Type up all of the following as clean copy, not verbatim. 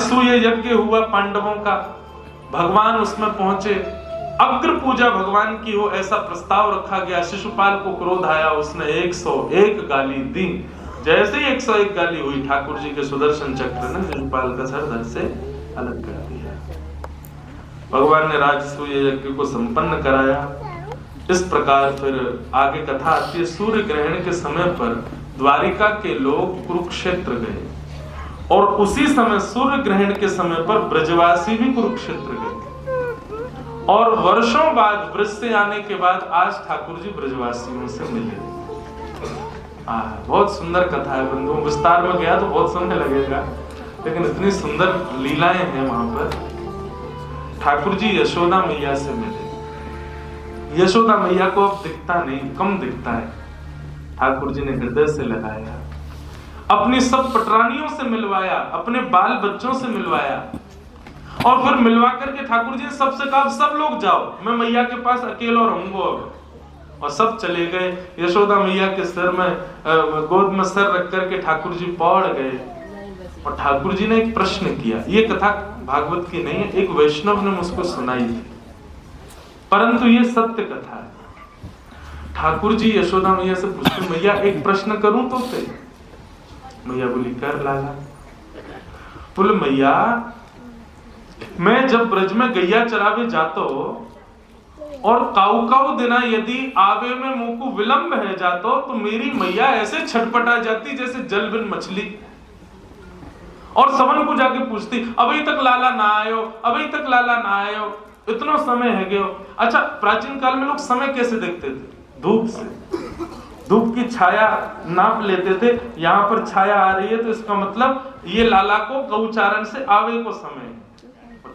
राजसूय यज्ञ हुआ पांडवों का, भगवान उसमें पहुंचे, अग्र पूजा भगवान की हो ऐसा प्रस्ताव रखा गया। शिशुपाल को क्रोध आया, उसने 101 गाली दी। जैसे ही 101 गाली हुई, ठाकुर जी के सुदर्शन चक्र ने शिशुपाल का सर धड़ से अलग कर दिया। भगवान ने राजसूय यज्ञ को संपन्न कराया। इस प्रकार फिर आगे कथा आती है। सूर्य ग्रहण के समय पर द्वारिका के लोग कुरुक्षेत्र गए, और उसी समय सूर्य ग्रहण के समय पर ब्रजवासी भी कुरुक्षेत्र गए। और वर्षों बाद ब्रज से आने के बाद आज ठाकुर जी ब्रजवासियों से मिले। बहुत सुंदर कथा है बंधु, विस्तार में गया तो बहुत समय लगेगा, लेकिन इतनी सुंदर लीलाएं हैं वहां पर। ठाकुर जी यशोदा मैया से मिले। यशोदा मैया को अब दिखता नहीं, कम दिखता है। ठाकुर जी ने हृदय से लगाया, अपनी सब पटरानियों से मिलवाया, अपने बाल बच्चों से मिलवाया, और फिर मिलवा करके ठाकुर जी ने सबसे कहा सब लोग जाओ, मैं मैया के पास अकेला रहूंगा। और सब चले गए। यशोदा मैया के सिर में गोद में सर रख करके ठाकुर जी पौड़ गए। और ठाकुर जी ने एक प्रश्न किया। ये कथा भागवत की नहीं है, एक वैष्णव ने मुझको सुनाई थी, परंतु ये सत्य कथा है। ठाकुर जी यशोदा मैया से पूछते, मैया एक प्रश्न करूं तो से? मैया बोली कर लाला। बोले मैया, मैं जब ब्रज में गैया चरावे जातो और काऊ काऊ दिना यदि आवे में मुंह को विलंब है जातो, तो मेरी मैया ऐसे छटपटा जाती जैसे जल बिन मछली। और सबन को जाके पूछती, अभी तक लाला ना आयो, अभी तक लाला ना आयो, इतना समय है गयो। अच्छा, प्राचीन काल में लोग समय कैसे देखते थे? धूप से। धूप की छाया नाप लेते थे, यहाँ पर छाया आ रही है तो इसका मतलब ये लाला को गौचारण से आवे को समय।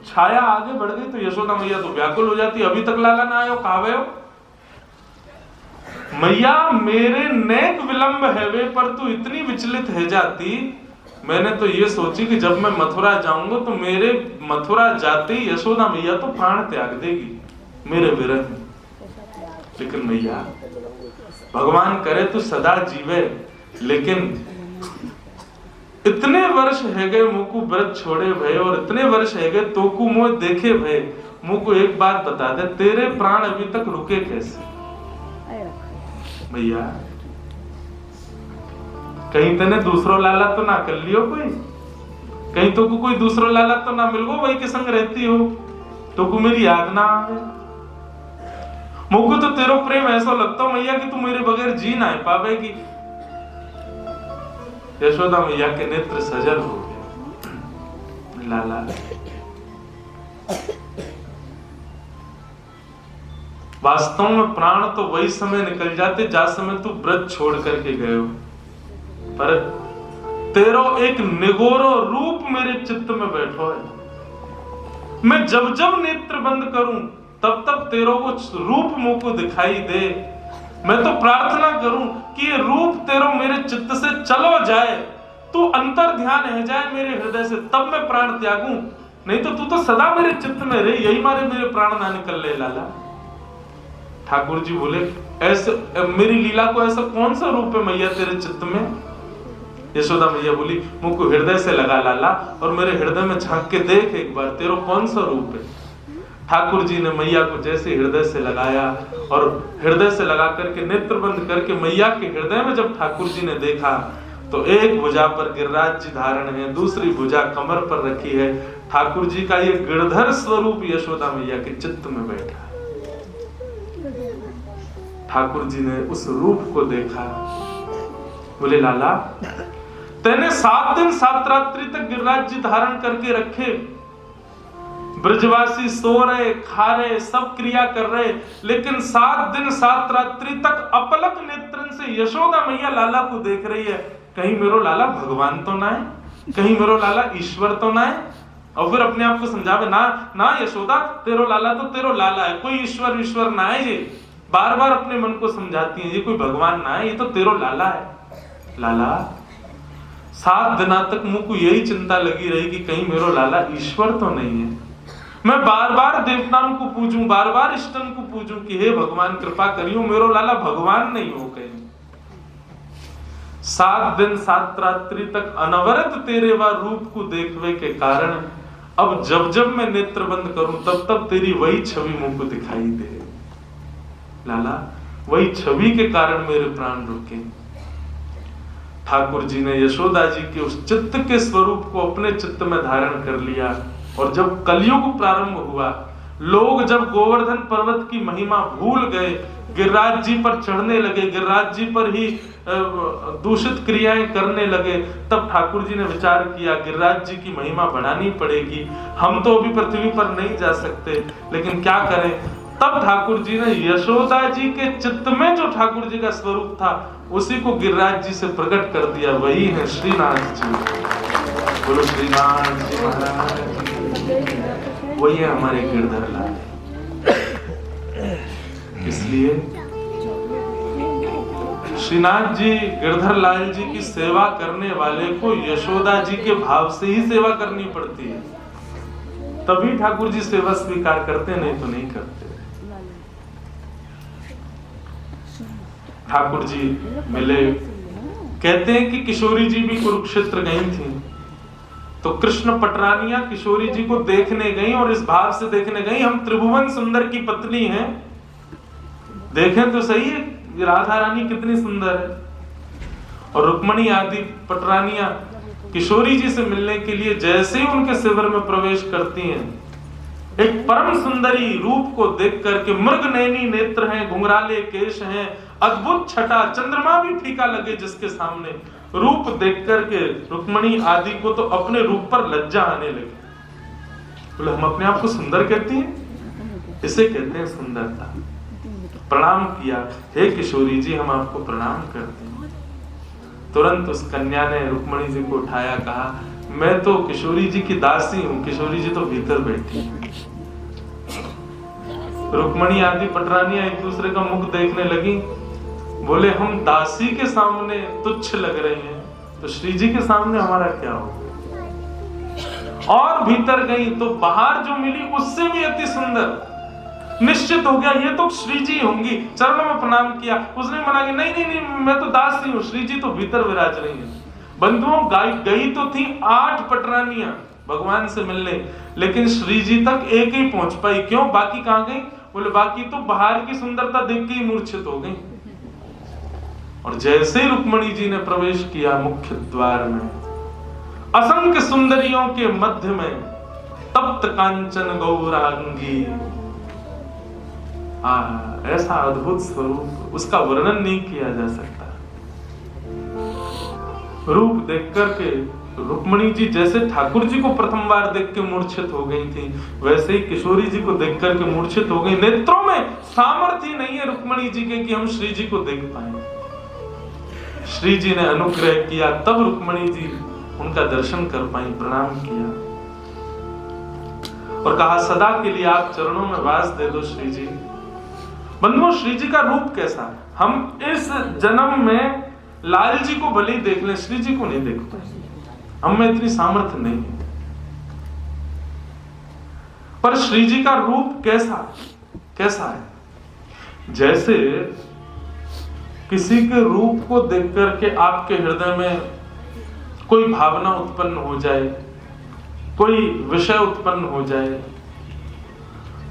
छाया आगे बढ़ गई तो यशोदा मैया तो व्याकुल हो जाती, अभी तक लाला ना आयो, कहावे हो? मैया मेरे नेक विलंब है वे, पर तू इतनी विचलित है जाती। मैंने तो ये सोची कि जब मैं मथुरा जाऊंगा तो मेरे मथुरा जाते ही यशोदा मैया तो प्राण त्याग देगी मेरे विरह में। लेकिन मैया भगवान करे तू सदा जीवे, लेकिन इतने वर्ष है गए मुँह को व्रत छोड़े भय, और इतने वर्ष है गए तो को मुँह देखे भय। मुँह को एक बात बता दे, तेरे प्राण अभी तक रुके कैसे? भैया कहीं तने दूसरो लाला तो ना कर लियो कोई, कहीं तो को कोई दूसरो लाला तो ना मिल गो, वही के संग रहती हो तो को मेरी याद ना आवे। मुझको तो तेरो प्रेम ऐसा लगता हो मैया कि तू मेरे बगैर जी ना पावेगी। यशोदा मैया के नेत्र सजल हो गए। लाला वास्तव में प्राण तो वही समय निकल जाते जा समय तू व्रत छोड़ करके गए हो, पर तेरो एक निगोरो रूप मेरे चित्त में बैठो है। मैं जब जब नेत्र बंद करूं तब तब तेरो वो रूप मुंह को दिखाई दे। मैं तो प्रार्थना करूं कि ये रूप तेरो मेरे चित्त से चलो जाए, तू अंतर ध्यान है जाए मेरे हृदय से, तब मैं प्राण त्यागूं। नहीं तो तू तो सदा मेरे चित्त में रहे, यही मारे मेरे प्राण ना निकल ले लाला। ठाकुर जी बोले, ऐसे मेरी लीला को ऐसा कौन सा रूप है मैया तेरे चित्त में? यशोदा मैया बोली, मुझको हृदय से लगा लाला, और मेरे हृदय में झांक के देख एक बार, तेरा कौन सा रूप है? ठाकुर जी ने मैया को जैसे हृदय से लगाया, और हृदय से लगा करके नेत्र बंद करके मैया के हृदय में जब ठाकुर जी ने देखा तो एक भुजा पर गिरिराज जी धारण है, दूसरी भुजा कमर पर रखी है। ठाकुर जी का ये गिरधर स्वरूप यशोदा मैया के चित्त में बैठा। ठाकुर जी ने उस रूप को देखा, बोले लाला तेने 7 दिन 7 रात्रि तक गिरिराज जी धारण करके रखे, ब्रजवासी सो रहे, खा रहे, सब क्रिया कर रहे, लेकिन 7 दिन 7 रात्रि तक अपलक नेत्रन से यशोदा मैया लाला को देख रही है। कहीं मेरो लाला भगवान तो ना है, कहीं मेरो लाला ईश्वर तो ना है। और फिर अपने आप को समझावे, ना ना यशोदा, तेरो लाला तो तेरो लाला है, कोई ईश्वर ईश्वर ना है। ये बार बार अपने मन को समझाती है, ये कोई भगवान ना है, ये तो तेरो लाला है। लाला 7 दिना तक मुझको यही चिंता लगी रही कि कहीं मेरो लाला ईश्वर तो नहीं है। मैं बार बार देवताओं को पूजूं, बार बार इष्टन को पूजूं कि हे भगवान कृपा करियो मेरो लाला भगवान नहीं हो कहीं। 7 दिन 7 रात्रि तक अनवरत तेरे वा रूप को देखवे के कारण अब जब जब मैं नेत्र बंद करूं तब तब तेरी वही छवि मुझको दिखाई दे। लाला, वही छवि के कारण मेरे प्राण रुके। ठाकुर जी ने यशोदा जी के उस चित्त के स्वरूप को अपने चित्त में धारण कर लिया। और जब कलयुग प्रारंभ हुआ, लोग जब गोवर्धन पर्वत की महिमा भूल गए, गिरिराज जी पर चढ़ने लगे, गिरिराज जी पर ही दूषित क्रियाएं करने लगे, तब ठाकुर जी ने विचार किया गिरिराज जी की महिमा बढ़ानी पड़ेगी। हम तो अभी पृथ्वी पर नहीं जा सकते, लेकिन क्या करें। तब ठाकुर जी ने यशोदा जी के चित्त में जो ठाकुर जी का स्वरूप था उसी को गिरिराज जी से प्रकट कर दिया। वही है श्रीनाथ जी। बोलो श्रीनाथ जी महाराज, वही है हमारे गिरधर लाल। इसलिए श्रीनाथ जी गिरधर लाल जी की सेवा करने वाले को यशोदा जी के भाव से ही सेवा करनी पड़ती है, तभी ठाकुर जी सेवा स्वीकार करते, नहीं तो नहीं करते। ठाकुर जी मिले, कहते हैं कि किशोरी जी भी कुरुक्षेत्र गई थी, तो कृष्ण पटरानिया किशोरी जी को देखने गई और इस भाव से देखने गई, हम त्रिभुवन सुंदर की पत्नी हैं, देखें तो सही है राधा रानी कितनी सुंदर है। और रुक्मणी आदि पटरानिया किशोरी जी से मिलने के लिए जैसे ही उनके शिविर में प्रवेश करती हैं, एक परम सुंदरी रूप को देख करके, मृग नैनी नेत्र हैं, घुंघराले केश हैं, अद्भुत छटा, चंद्रमा भी फीका लगे जिसके सामने, रूप देख करके रुक्मणी आदि को तो अपने रूप पर लज्जा आने लगी। बोले हम अपने आप को सुंदर कहती हैं? इसे कहते हैं सुंदरता। प्रणाम किया, हे किशोरी जी हम आपको प्रणाम करते हैं। तुरंत उस कन्या ने रुक्मणी जी को उठाया, कहा मैं तो किशोरी जी की दासी हूं। किशोरी जी तो भीतर बैठी है। रुक्मणी आदि पटरानियां एक दूसरे का मुख देखने लगी, बोले हम दासी के सामने तुच्छ लग रहे हैं, तो श्री जी के सामने हमारा क्या होगा। और भीतर गई तो बाहर जो मिली उससे भी अति सुंदर। निश्चित हो गया ये तो श्री जी होंगी, चरणों में प्रणाम किया। उसने मना कि नहीं नहीं नहीं, मैं तो दासी हूँ, श्री जी तो भीतर विराज रही है। बंधुओं, गई तो थी 8 पटरानियां भगवान से मिलने, लेकिन श्री जी तक एक ही पहुंच पाई। क्यों? बाकी कहां गई? बोले बाकी तो बाहर की सुंदरता देख के ही मूर्छित हो गई। और जैसे ही रुक्मणी जी ने प्रवेश किया मुख्य द्वार में, असंख्य सुंदरियों के मध्य में तप्त कांचन गौरांगी, ऐसा अद्भुत स्वरूप, उसका वर्णन नहीं किया जा सकता। रूप देख करके रुक्मणी जी जैसे ठाकुर जी को प्रथम बार देख के मूर्छित हो गई थी, वैसे ही किशोरी जी को देख करके मूर्छित हो गई। नेत्रों में सामर्थ्य नहीं है रुक्मणी जी के कि हम श्री जी को देख पाए। श्री जी ने अनुग्रह किया, तब रुक्मणी जी उनका दर्शन कर पाई, प्रणाम किया और कहा सदा के लिए आप चरणों में वास दे दो श्री जी। बंधुओं, श्री जी का रूप कैसा, हम इस जन्म में लाल जी को भले ही देख लें, श्री जी को नहीं देख पाए, हम में इतनी सामर्थ्य नहीं है। पर श्री जी का रूप कैसा है? जैसे किसी के रूप को देख करके आपके हृदय में कोई भावना उत्पन्न हो जाए, कोई विषय उत्पन्न हो जाए,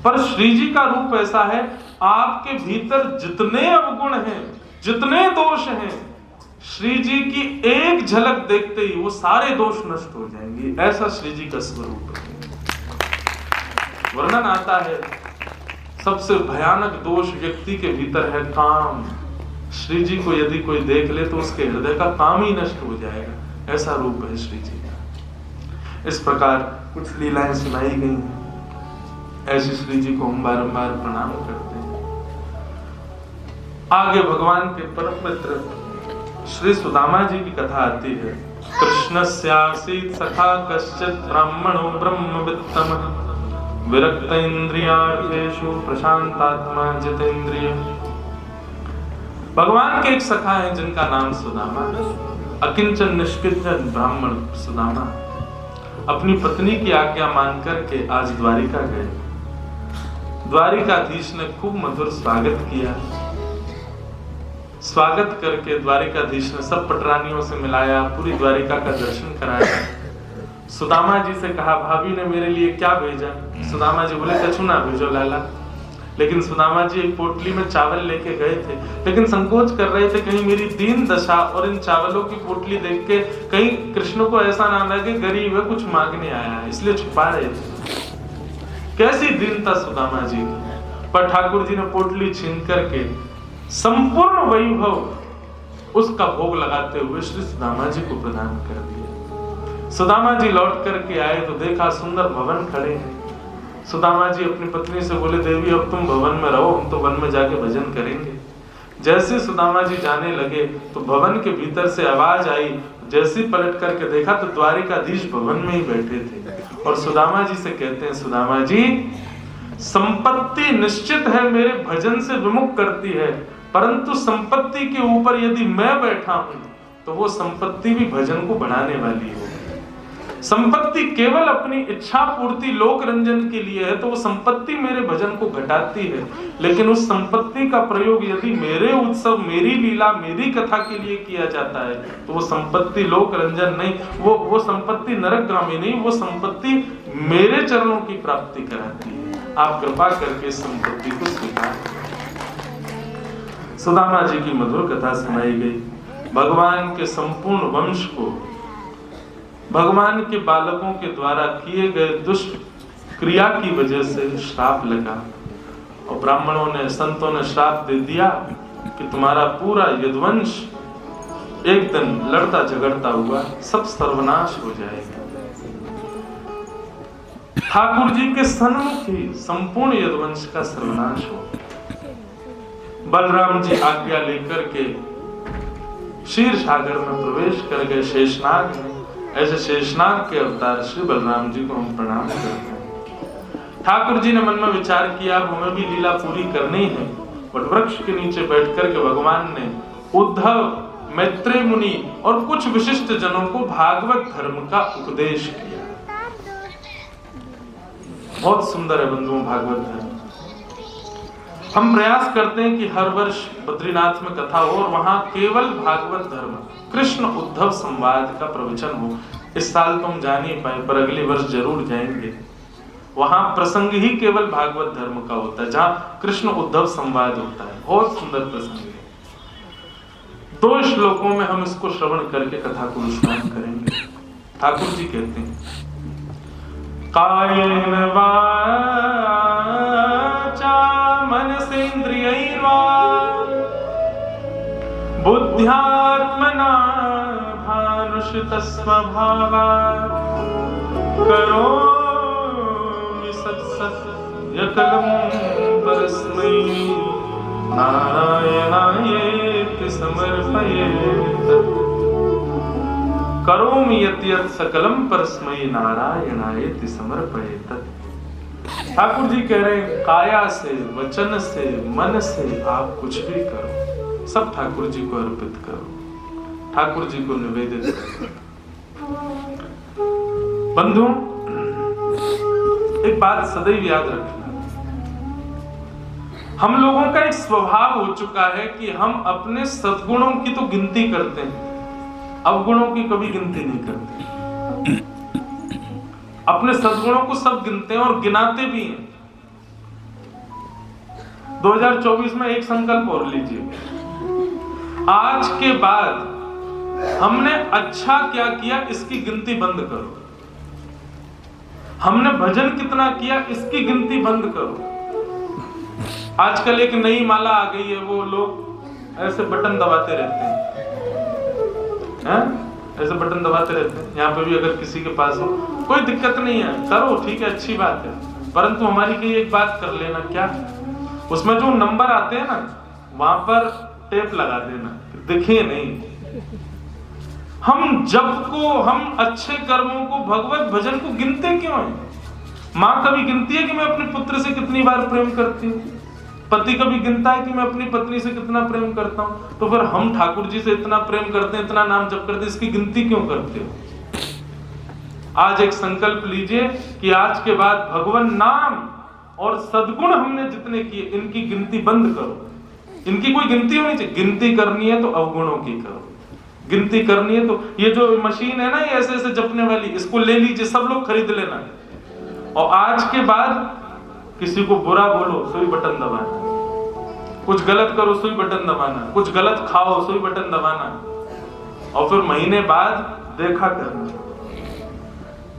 पर श्री जी का रूप ऐसा है, आपके भीतर जितने अवगुण हैं, जितने दोष हैं, श्री जी की एक झलक देखते ही वो सारे दोष नष्ट हो जाएंगे। ऐसा श्री जी का स्वरूप है। वर्णन आता है सबसे भयानक दोष व्यक्ति के भीतर है काम। श्री जी को यदि कोई देख ले तो उसके हृदय का काम ही नष्ट हो जाएगा। ऐसा रूप है श्री जी का। इस प्रकार कुछ लीलाएं सुनाई गई हैं। ऐसे श्री जी को हम बारंबार प्रणाम करते हैं। आगे भगवान के परम मित्र श्री सुदामा जी की कथा आती है। कृष्णस्यासीत् सखा कश्चित् ब्राह्मणो ब्रह्मवित्तमः विरक्त इंद्रियार्थेषु प्रशांतात्मा जितेंद्रिय। भगवान के एक सखा हैं जिनका नाम सुदामा है। अकिंचन निष्किंचन ब्राह्मण सुदामा अपनी पत्नी की आज्ञा मान करके आज द्वारिका गए। द्वारिकाधीश ने खूब मधुर स्वागत किया, स्वागत करके द्वारिकाधीश ने सब पटरानियों से मिलाया, पूरी द्वारिका का दर्शन कराया। सुदामा जी से कहा भाभी ने मेरे लिए क्या भेजा? सुदामा जी बोले कछु ना भेजो लाला। लेकिन सुदामा जी एक पोटली में चावल लेके गए थे, लेकिन संकोच कर रहे थे कहीं मेरी दीन दशा और इन चावलों की पोटली देख के कहीं कृष्ण को ऐसा ना लगे गरीब है कुछ मांगने आया है, इसलिए छुपा रहे थे। कैसी दीनता सुदामा जी की। पर ठाकुर जी ने पोटली छीन करके संपूर्ण वैभव उसका भोग लगाते हुए श्री सुदामा जी को प्रदान कर दिया। सुदामा जी लौट करके आए तो देखा सुंदर भवन खड़े हैं। सुदामा जी अपनी पत्नी से बोले देवी अब तुम भवन में रहो, हम तो वन में जाके भजन करेंगे। जैसे सुदामा जी जाने लगे तो भवन के भीतर से आवाज आई। जैसे पलट करके देखा तो द्वारिकाधीश भवन में ही बैठे थे और सुदामा जी से कहते हैं सुदामा जी संपत्ति निश्चित है मेरे भजन से विमुख करती है, परंतु संपत्ति के ऊपर यदि मैं बैठा हूं तो वो संपत्ति भी भजन को बढ़ाने वाली है। संपत्ति केवल अपनी इच्छा पूर्ति लोक रंजन के लिए है तो वो संपत्ति मेरे भजन को घटाती है, लेकिन उस संपत्ति का प्रयोग यदि मेरे उत्सव मेरी लीला मेरी कथा के लिए किया जाता है तो वो संपत्ति लोक रंजन नहीं, वो संपत्ति नरकगामी नहीं, वो संपत्ति मेरे चरणों की प्राप्ति कराती है। आप कृपा करके इस संपत्ति को स्वीकार करें। सुदामा जी की मधुर कथा सुनाई गई। भगवान के संपूर्ण वंश को भगवान के बालकों के द्वारा किए गए दुष्ट क्रिया की वजह से श्राप लगा और ब्राह्मणों ने संतों ने श्राप दे दिया कि तुम्हारा पूरा यदुवंश एक दिन लड़ता झगड़ता हुआ सब सर्वनाश हो जाएगा। ठाकुर जी के सन्मुख ही संपूर्ण यदुवंश का सर्वनाश हो। बलराम जी आज्ञा लेकर के क्षीर सागर में प्रवेश कर गए शेषनाग में। ऐसे शेषनाग के अवतार श्री बलराम जी को हम प्रणाम करते हैं। ठाकुर जी ने मन में विचार किया अब हमें भी लीला पूरी करनी है। वट वृक्ष के नीचे बैठकर के भगवान ने उद्धव, मैत्रेय मुनि और कुछ विशिष्ट जनों को भागवत धर्म का उपदेश किया। बहुत सुंदर है बंधुओं भागवत धर्म। हम प्रयास करते हैं कि हर वर्ष बद्रीनाथ में कथा हो और वहां केवल भागवत धर्म कृष्ण उद्धव संवाद का प्रवचन हो। इस साल तो हम जा नहीं पाए पर अगले वर्ष जरूर जाएंगे। वहां प्रसंग ही केवल भागवत धर्म का होता है जहां कृष्ण उद्धव संवाद होता है। बहुत सुंदर प्रसंग है। 2 श्लोकों में हम इसको श्रवण करके कथा को विश्राम करेंगे। ठाकुर जी कहते हैं कायेन वाचा मनसेन्द्रियैर्वा बुद्ध्यात्मना भानुषितस्वभावात् करोमि सत्सत्यकलं परस्मै नारायणायेति समर्पयेत्। करोमि यत् सकलं परस्मै नारायणायेति समर्पयेत्। ठाकुर जी कह रहे हैं काया से, वचन से, मन से आप कुछ भी करो, सब ठाकुर जी को अर्पित करो, ठाकुर जी को निवेदित करो। बंधुओं एक बात सदैव याद रखना, हम लोगों का एक स्वभाव हो चुका है कि हम अपने सद्गुणों की तो गिनती करते हैं, अवगुणों की कभी गिनती नहीं करते। अपने सद्गुणों को सब गिनते हैं और गिनाते भी हैं। 2024 में एक संकल्प और लीजिए, आज के बाद हमने अच्छा क्या किया इसकी गिनती बंद करो। हमने भजन कितना किया इसकी गिनती बंद करो। आजकल एक नई माला आ गई है, वो लोग ऐसे बटन दबाते रहते हैं, ऐसे बटन दबाते रहते हैं। यहाँ पे भी अगर किसी के पास हो कोई दिक्कत नहीं है, करो, ठीक है, अच्छी बात है, परंतु हमारी कहीं एक बात कर लेना, क्या उसमें जो नंबर आते हैं ना वहां पर टेप लगा देना, दिखे नहीं। हम जप को, हम अच्छे कर्मों को, भगवत भजन को गिनते क्यों हैं? माँ कभी गिनती है कि मैं अपने पुत्र से कितनी बार प्रेम करती हूँ? पति कभी गिनता है कि मैं अपनी पत्नी से कितना प्रेम करता हूँ? तो फिर हम ठाकुर जी से इतना प्रेम करते हैं, इतना नाम जप करते हैं, इसकी गिनती क्यों करते हो? आज एक संकल्प लीजिए कि आज के बाद भगवान नाम और सद्गुण हमने जितने किए इनकी गिनती बंद करो। इनकी कोई गिनती होनी चाहिए। गिनती करनी है तो अवगुणों की करो, गिनती करनी है तो ये जो मशीन है ना, ये ऐसे ऐसे जपने वाली, इसको ले लीजिए, सब लोग खरीद लेना। और आज के बाद किसी को बुरा बोलो, सुई बटन दबाना, कुछ गलत करो सुई बटन दबाना, कुछ गलत खाओ सुई बटन दबाना, और फिर महीने बाद देखा करना।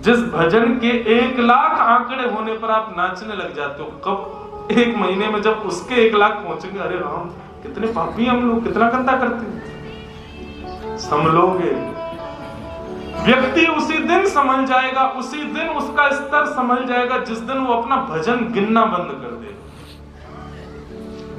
जिस भजन के 1 लाख आंकड़े होने पर आप नाचने लग जाते हो, कब 1 महीने में जब उसके 1 लाख पहुंचेंगे, अरे राम कितने पापी हम लोग, कितना गंदा करते हैं। समझोगे, व्यक्ति उसी दिन समझ जाएगा, उसी दिन उसका स्तर समझ जाएगा जिस दिन वो अपना भजन गिनना बंद कर दे।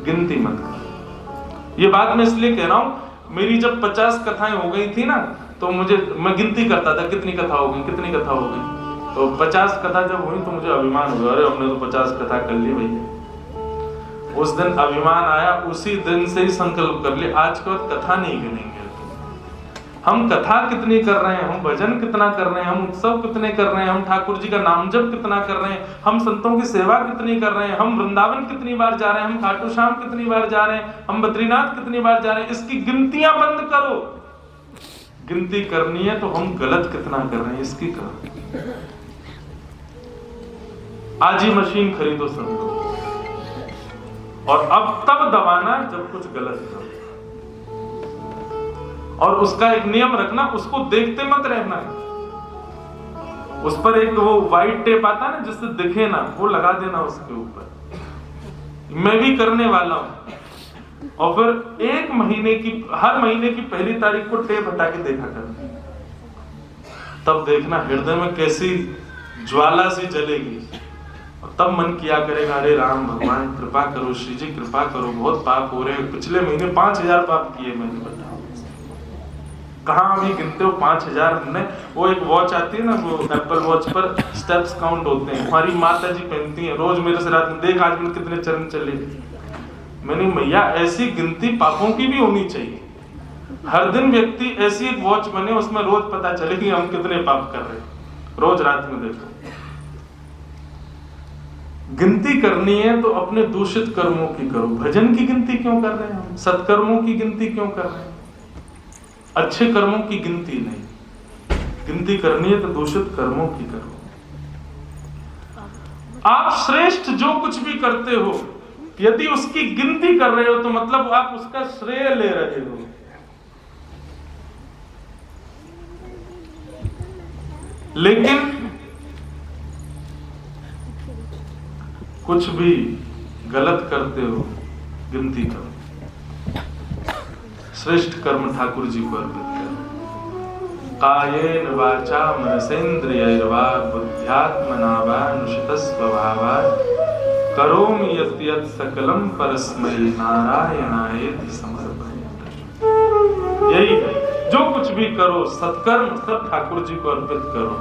गिनती मत कर। ये बात मैं इसलिए कह रहा हूं, मेरी जब 50 कथाएं हो गई थी ना, तो मैं गिनती करता था कितनी कथा हो गई, कितनी कथा हो गई। तो 50 कथा जब हुई तो मुझे अभिमान हुआ, अरे हमने तो 50 कथा कर ली भैया। उस दिन अभिमान आया, उसी दिन से ही संकल्प कर लिया, आज के बाद कथा नहीं गिनेंगे। हम कथा कितनी कर रहे हैं, हम भजन कितना कर रहे हैं, हम उत्सव कितने कर रहे हैं, हम ठाकुर जी का नाम जप कितना कर रहे हैं, हम संतों की सेवा कितनी कर रहे हैं, हम वृंदावन कितनी बार जा रहे हैं, हम खाटू श्याम कितनी बार जा रहे हैं, हम बद्रीनाथ कितनी बार जा रहे हैं, इसकी गिनतियां बंद करो। गिनती करनी है तो हम गलत कितना कर रहे हैं इसकी करो। आज ही मशीन खरीदो संतों, और अब तब दबाना जब कुछ गलत करो, और उसका एक नियम रखना, उसको देखते मत रहना। उस पर एक वो व्हाइट टेप आता ना जिससे दिखे ना, वो लगा देना उसके ऊपर। मैं भी करने वाला हूं। और फिर 1 महीने की, हर महीने की पहली तारीख को टेप हटा के देखा करना, तब देखना हृदय में कैसी ज्वाला सी जलेगी। और तब मन किया करेगा, अरे राम भगवान कृपा करो, श्री जी कृपा करो, बहुत पाप हो रहे हैं। पिछले महीने 5000 पाप किए मैंने, बताओ कहाँ अभी गिनते हो 5000 हमने। वो एक वॉच आती है ना, वो एप्पल वॉच पर स्टेप्स काउंट होते हैं, हमारी माता जी पहनती हैं रोज मेरे से, रात में देख आज मैंने कितने चरण चले। मैंने भैया ऐसी गिनती पापों की भी होनी चाहिए। हर दिन व्यक्ति ऐसी एक वॉच बने, उसमें रोज पता चले कि हम कितने पाप कर रहे हैं, रोज रात में देखो। गिनती करनी है तो अपने दूषित कर्मों की करो। भजन की गिनती क्यों कर रहे हैं हम, सत्कर्मों की गिनती क्यों कर रहे हैं, अच्छे कर्मों की गिनती नहीं। गिनती करनी है तो दूषित कर्मों की करो। आप श्रेष्ठ जो कुछ भी करते हो, यदि उसकी गिनती कर रहे हो तो मतलब आप उसका श्रेय ले रहे हो। लेकिन कुछ भी गलत करते हो, गिनती करो। श्रेष्ठ कर्म ठाकुर जी को अर्पित करो। कायेन वाचा मनसेन्द्रियैर्वा बुद्ध्यात्मना वा नुशितस्वभावात् करोमि यत् यत् सकलं परस्मै नारायणायेति समर्पयामि। यही है, जो कुछ भी करो सत्कर्म सब ठाकुर जी को अर्पित करो।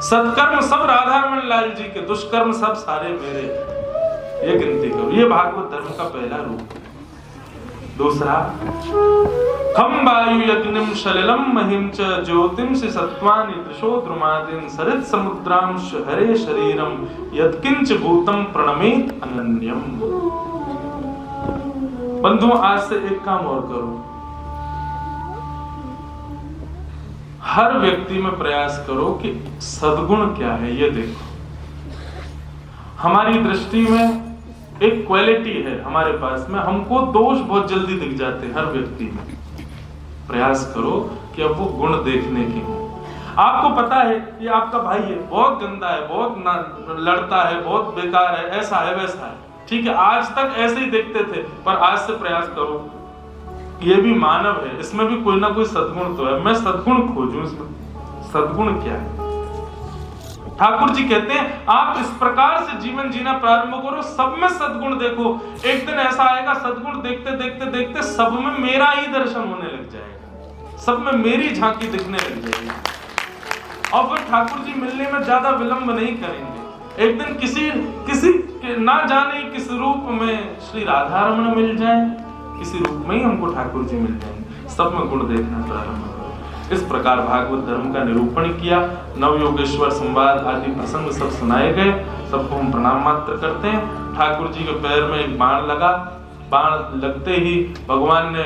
सत्कर्म सब राधारमण लाल जी के, दुष्कर्म सब सारे मेरे, ये गिनती करो। ये भागवत धर्म का पहला रूप है। दूसरा, खम वायु यज्ञम सलिलम महिम च ज्योतिम से सत्वानि दृशो द्रुमादिन सरित समुद्रांश हरे शरीरम यत्किंच भूतम प्रणमेत अनन्यम। बंधुओं, आज से एक काम और करो, हर व्यक्ति में प्रयास करो कि सद्गुण क्या है ये देखो। हमारी दृष्टि में एक क्वालिटी है हमारे पास में, हमको दोष बहुत जल्दी दिख जाते हैं हर व्यक्ति में। प्रयास करो कि अब वो गुण देखने की हो। आपको पता है ये आपका भाई है, बहुत गंदा है, बहुत लड़ता है, बहुत बेकार है, ऐसा है वैसा है, ठीक है, आज तक ऐसे ही देखते थे, पर आज से प्रयास करो, ये भी मानव है, इसमें भी कोई ना कोई सद्गुण तो है, मैं सद्गुण खोजूं इसमें। सद्गुण क्या है? ठाकुर जी कहते हैं आप इस प्रकार से जीवन जीना प्रारंभ करो, सब में सद्गुण देखो। एक दिन ऐसा आएगा, सद्गुण देखते देखते देखते सब में मेरा ही दर्शन होने लग जाएगा, सब में मेरी झांकी दिखने लग जाएगी, और फिर ठाकुर जी मिलने में ज्यादा विलंब नहीं करेंगे। एक दिन किसी ना जाने किस रूप में श्री राधारमण मिल जाए, किसी रूप में ही हमको ठाकुर जी मिल जाएंगे, सब में गुण देखना प्रारंभ। इस प्रकार भागवत धर्म का निरूपण किया, नवयोगेश्वर संवाद आदि प्रसंग सब सुनाए गए, सबको हम प्रणाम मात्र करते हैं। ठाकुर जी के पैर में एक बाण लगा, बाण लगते ही भगवान ने